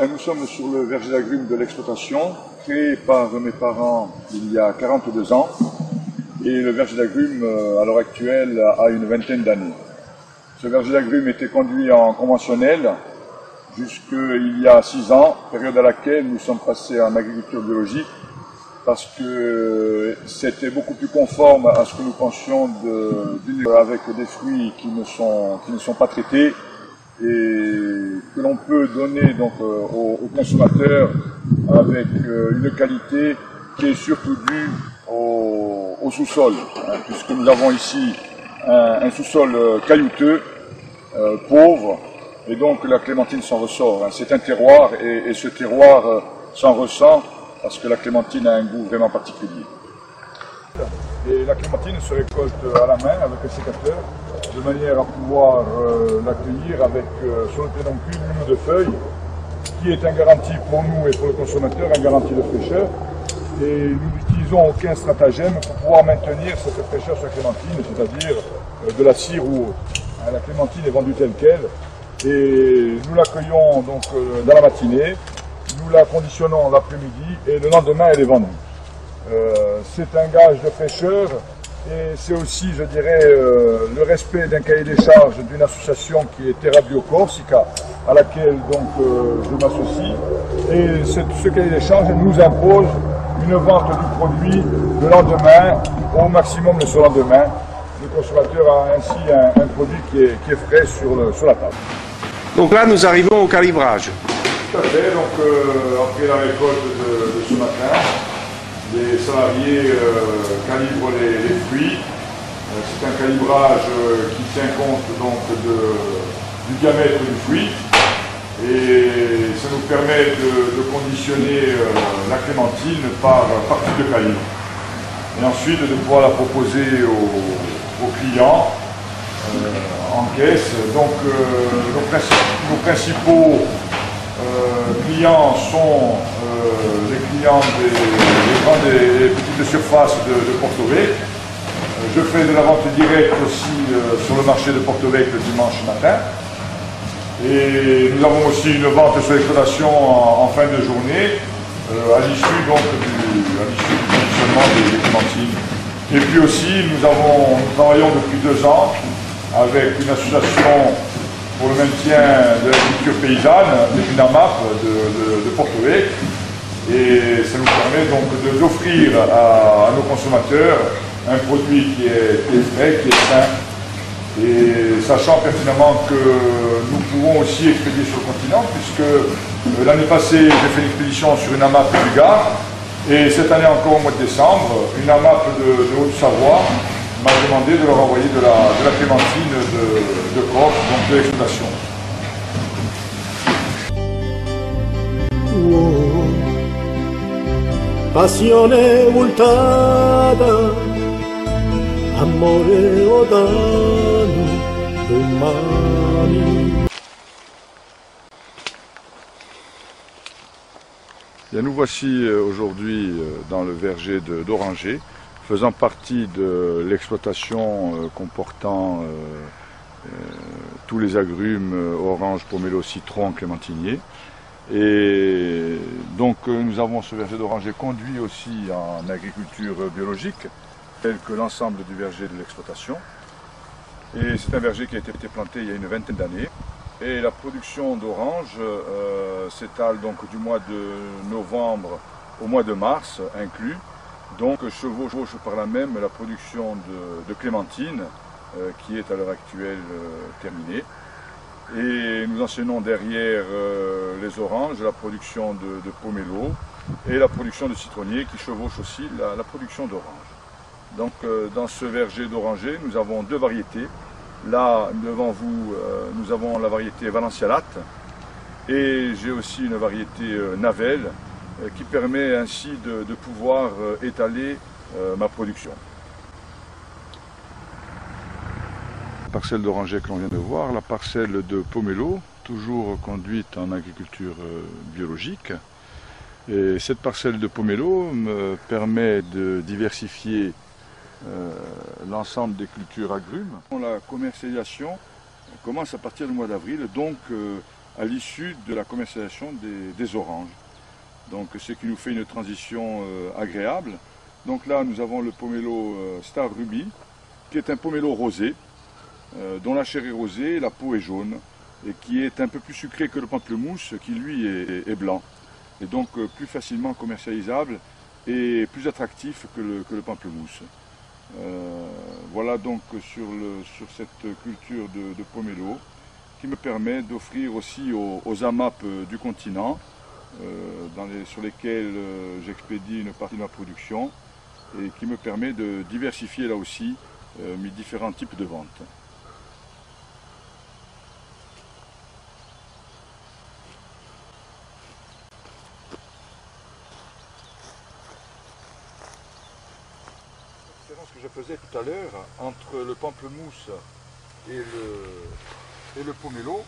Nous sommes sur le verger d'agrumes de l'exploitation, créé par mes parents il y a 42 ans. Et le verger d'agrumes, à l'heure actuelle, a une vingtaine d'années. Ce verger d'agrumes était conduit en conventionnel jusqu'il y a 6 ans, période à laquelle nous sommes passés en agriculture biologique, parce que c'était beaucoup plus conforme à ce que nous pensions avec des fruits qui ne sont pas traités et que l'on peut donner donc aux consommateurs avec une qualité qui est surtout due au sous-sol, puisque nous avons ici un sous-sol caillouteux, pauvre, et donc la clémentine s'en ressort. C'est un terroir et ce terroir s'en ressent parce que la clémentine a un goût vraiment particulier. Et la clémentine se récolte à la main avec un sécateur, de manière à pouvoir l'accueillir avec sur le pédoncule une ou deux feuilles, qui est un garantie pour nous et pour le consommateur, un garantie de fraîcheur. Et nous n'utilisons aucun stratagème pour pouvoir maintenir cette fraîcheur sur la clémentine, c'est-à-dire de la cire ou autre. La clémentine est vendue telle qu'elle et nous l'accueillons donc dans la matinée, nous la conditionnons l'après-midi et le lendemain elle est vendue. C'est un gage de fraîcheur et c'est aussi, je dirais, le respect d'un cahier des charges d'une association qui est Terra Bio Corsica, à laquelle donc je m'associe. Et ce cahier des charges nous impose une vente du produit le lendemain, au maximum le surlendemain. Le consommateur a ainsi un produit qui est frais sur la table. Donc là, nous arrivons au calibrage. Tout à fait. Donc, après la récolte de ce matin, les salariés calibrent les fruits. C'est un calibrage qui tient compte donc du diamètre du fruit. Et ça nous permet de conditionner la clémentine par partie de calibre. Et ensuite de pouvoir la proposer aux clients en caisse. Donc nos principaux clients sont les clients des grandes et petites surfaces de Porto Vecchio. Je fais de la vente directe aussi sur le marché de Porto Vecchio le dimanche matin. Et nous avons aussi une vente sur l'exploitation en fin de journée, à l'issue du conditionnement des clémentines. Et puis aussi, nous travaillons depuis 2 ans avec une association pour le maintien de l'agriculture paysanne, une AMAP de Porto Vecchio. Et ça nous permet donc d'offrir à nos consommateurs un produit qui est frais, qui est sain. Et sachant pertinemment que nous pouvons aussi expédier sur le continent, puisque l'année passée j'ai fait une expédition sur une AMAP du Gard, et cette année encore au mois de décembre, une AMAP de Haute-Savoie m'a demandé de leur envoyer de la clémentine de Corse, donc de l'exploitation. Passione multada, amore odano, domani. Bien, nous voici aujourd'hui dans le verger d'Oranger, faisant partie de l'exploitation comportant tous les agrumes, orange, pomelo, citron, clémentinier. Et donc nous avons ce verger d'Oranger conduit aussi en agriculture biologique, tel que l'ensemble du verger de l'exploitation. Et c'est un verger qui a été planté il y a une vingtaine d'années. Et la production d'orange s'étale donc du mois de novembre au mois de mars inclus. Donc chevauche par là même la production de clémentine qui est à l'heure actuelle terminée. Et nous enseignons derrière les oranges la production de pomelo et la production de citronnier qui chevauche aussi la production d'orange. Donc dans ce verger d'oranger, nous avons 2 variétés. Là, devant vous, nous avons la variété Valencia Latte et j'ai aussi une variété Navel qui permet ainsi de pouvoir étaler ma production. La parcelle d'oranger que l'on vient de voir, la parcelle de pomelo, toujours conduite en agriculture biologique. Et cette parcelle de pomelo me permet de diversifier l'ensemble des cultures agrumes. La commercialisation commence à partir du mois d'avril, donc à l'issue de la commercialisation des oranges. Donc ce qui nous fait une transition agréable. Donc là nous avons le pomelo Star Ruby, qui est un pomelo rosé, dont la chair est rosée, la peau est jaune, et qui est un peu plus sucré que le pamplemousse, qui lui est blanc. Et donc plus facilement commercialisable et plus attractif que le pamplemousse. Voilà donc sur cette culture de pomelo qui me permet d'offrir aussi aux AMAP du continent, sur lesquels j'expédie une partie de ma production, et qui me permet de diversifier là aussi mes différents types de ventes. Ce que je faisais tout à l'heure entre le pamplemousse et le pomelo,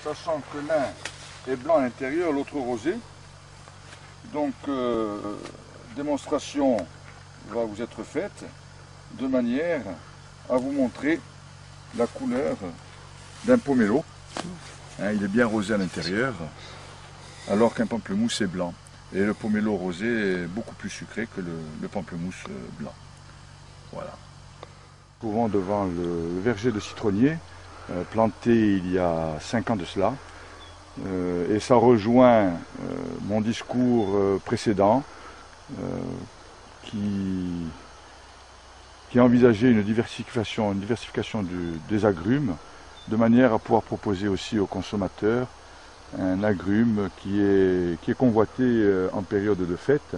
sachant que l'un est blanc à l'intérieur, l'autre rosé. Donc démonstration va vous être faite de manière à vous montrer la couleur d'un pomelo. Il est bien rosé à l'intérieur, alors qu'un pamplemousse est blanc. Et le pomelo rosé est beaucoup plus sucré que le pamplemousse blanc. Voilà. Nous trouvons devant le verger de citronnier, planté il y a 5 ans de cela. Et ça rejoint mon discours précédent qui envisageait une diversification des agrumes, de manière à pouvoir proposer aussi aux consommateurs un agrume qui est convoité en période de fête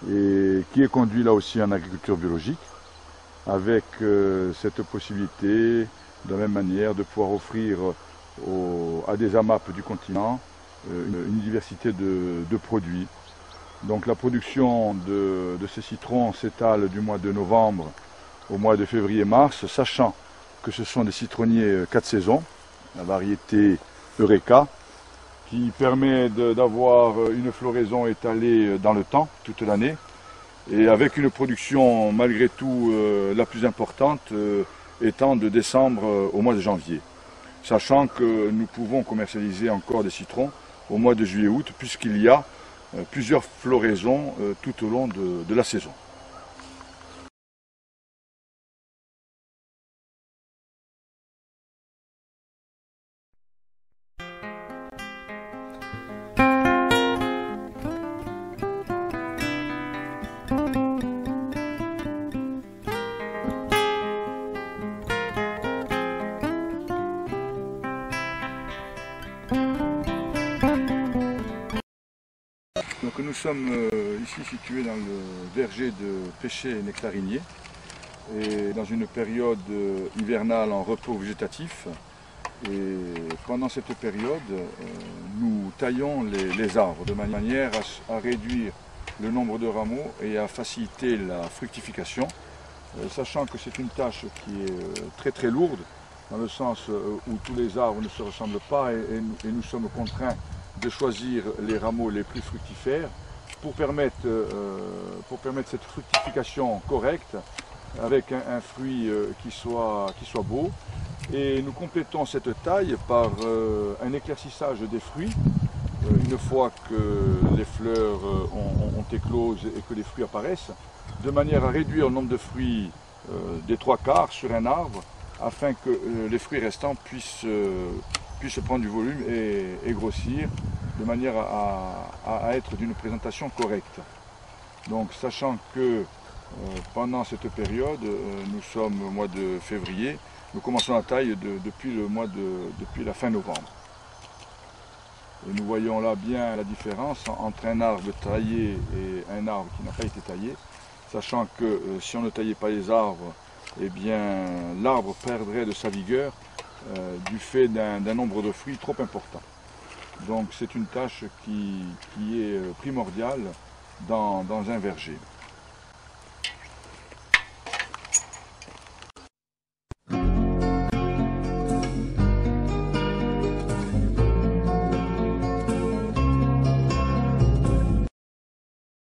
et qui est conduit là aussi en agriculture biologique, avec cette possibilité de la même manière de pouvoir offrir à des AMAP du continent une diversité de produits. Donc la production de ces citrons s'étale du mois de novembre au mois de février-mars, sachant que ce sont des citronniers 4 saisons, la variété Eureka, qui permet d'avoir une floraison étalée dans le temps, toute l'année, et avec une production malgré tout la plus importante étant de décembre au mois de janvier. Sachant que nous pouvons commercialiser encore des citrons au mois de juillet-août, puisqu'il y a plusieurs floraisons tout au long de la saison. Donc nous sommes ici situés dans le verger de pêcher nectarinier et dans une période hivernale en repos végétatif. Et pendant cette période, nous taillons les arbres de manière à réduire le nombre de rameaux et à faciliter la fructification, sachant que c'est une tâche qui est très lourde, dans le sens où tous les arbres ne se ressemblent pas et nous sommes contraints de choisir les rameaux les plus fructifères pour permettre cette fructification correcte avec un fruit qui soit beau. Et nous complétons cette taille par un éclaircissage des fruits une fois que les fleurs ont éclose et que les fruits apparaissent, de manière à réduire le nombre de fruits des 3/4 sur un arbre afin que les fruits restants puissent prendre du volume et grossir de manière à être d'une présentation correcte. Donc sachant que pendant cette période, nous sommes au mois de février, nous commençons la taille depuis la fin novembre. Et nous voyons là bien la différence entre un arbre taillé et un arbre qui n'a pas été taillé, sachant que si on ne taillait pas les arbres, eh bien l'arbre perdrait de sa vigueur du fait d'un nombre de fruits trop important. Donc c'est une tâche qui est primordiale dans un verger.